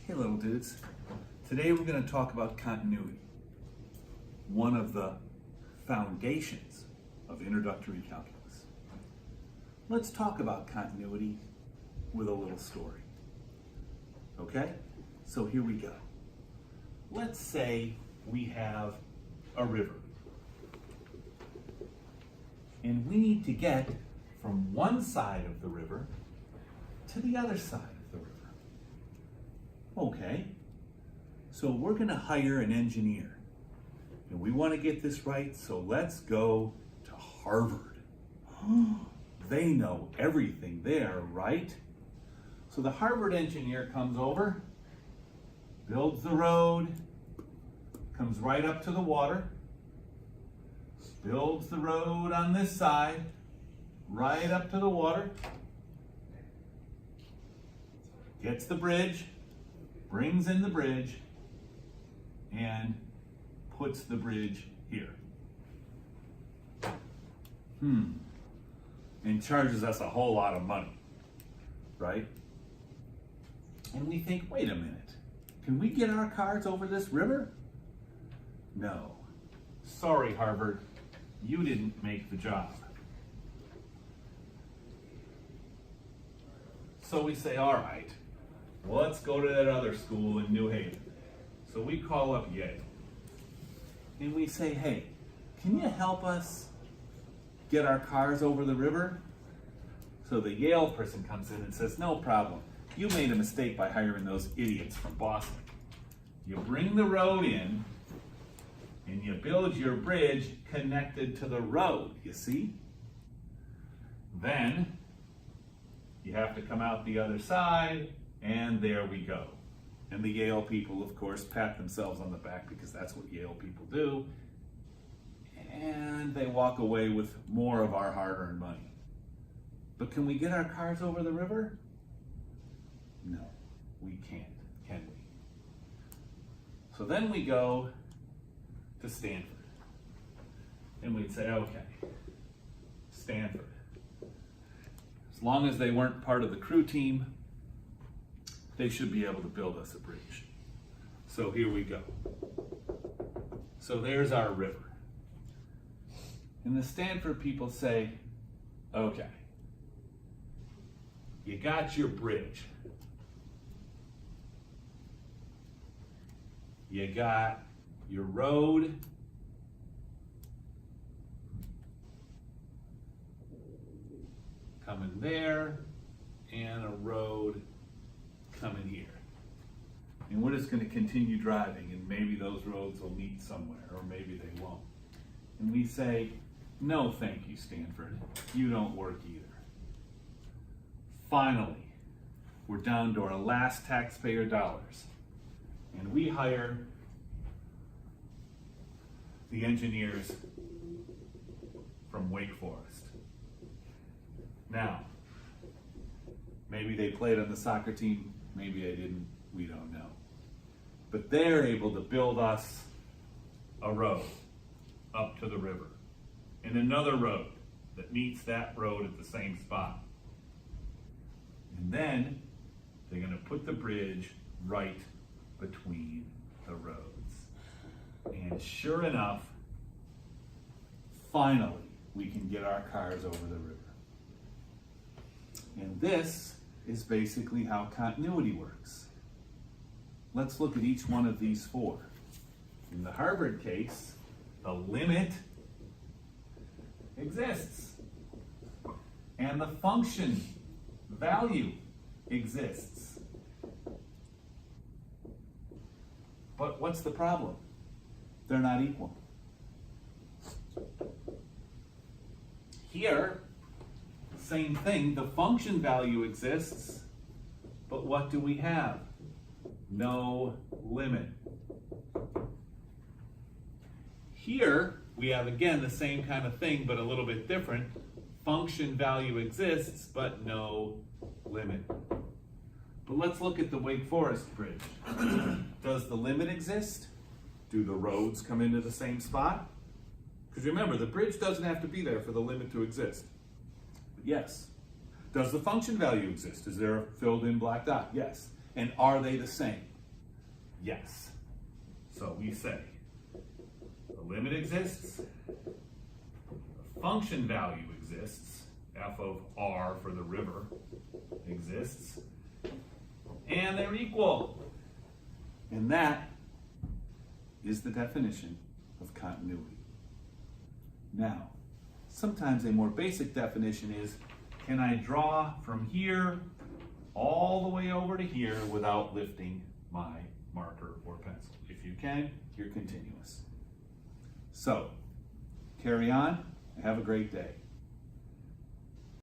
Hey little dudes, today we're going to talk about continuity, one of the foundations of introductory calculus. Let's talk about continuity with a little story. Okay, so here we go. Let's say we have a river and we need to get from one side of the river to the other side of the river. Okay, so we're going to hire an engineer and we want to get this right, so let's go to Harvard. They know everything there, right? So the Harvard engineer comes over, builds the road, comes right up to the water, builds the road on this side, right up to the water, gets the bridge, brings in the bridge, and puts the bridge here. And charges us a whole lot of money, right? And we think, wait a minute, can we get our cars over this river? No. Sorry, Harvard, you didn't make the job. So we say, all right, well, let's go to that other school in New Haven. So we call up Yale. And we say, hey, can you help us get our cars over the river? So the Yale person comes in and says, no problem. You made a mistake by hiring those idiots from Boston. You bring the road in and you build your bridge connected to the road, you see? Then you have to come out the other side, and there we go. And the Yale people, of course, pat themselves on the back because that's what Yale people do. And they walk away with more of our hard-earned money. But can we get our cars over the river? No, we can't, can we? So then we go to Stanford. And we'd say, okay, Stanford. As long as they weren't part of the crew team, they should be able to build us a bridge. So here we go. So there's our river. And the Stanford people say, okay, you got your bridge. You got your road. Coming there, and a road coming here. And we're just going to continue driving, and maybe those roads will meet somewhere, or maybe they won't. And we say, no thank you, Stanford. You don't work either. Finally, we're down to our last taxpayer dollars. And we hire the engineers from Wake Forest. Now, maybe they played on the soccer team, maybe they didn't, we don't know. But they're able to build us a road up to the river, and another road that meets that road at the same spot. And then they're going to put the bridge right between the roads. And sure enough, finally, we can get our cars over the river. And this is basically how continuity works. Let's look at each one of these four. In the Harvard case, the limit exists. And the function value exists. But what's the problem? They're not equal. Here, same thing, the function value exists, but what do we have? No limit. Here, we have again the same kind of thing, but a little bit different. Function value exists, but no limit. But let's look at the Wake Forest Bridge. Does the limit exist? Do the roads come into the same spot? Because remember, the bridge doesn't have to be there for the limit to exist. But yes. Does the function value exist? Is there a filled in black dot? Yes. And are they the same? Yes. So we say the limit exists, the function value exists, f of r for the river exists, and they're equal. And that is the definition of continuity. Now, sometimes a more basic definition is, can I draw from here all the way over to here without lifting my marker or pencil? If you can, you're continuous. So, carry on, and have a great day.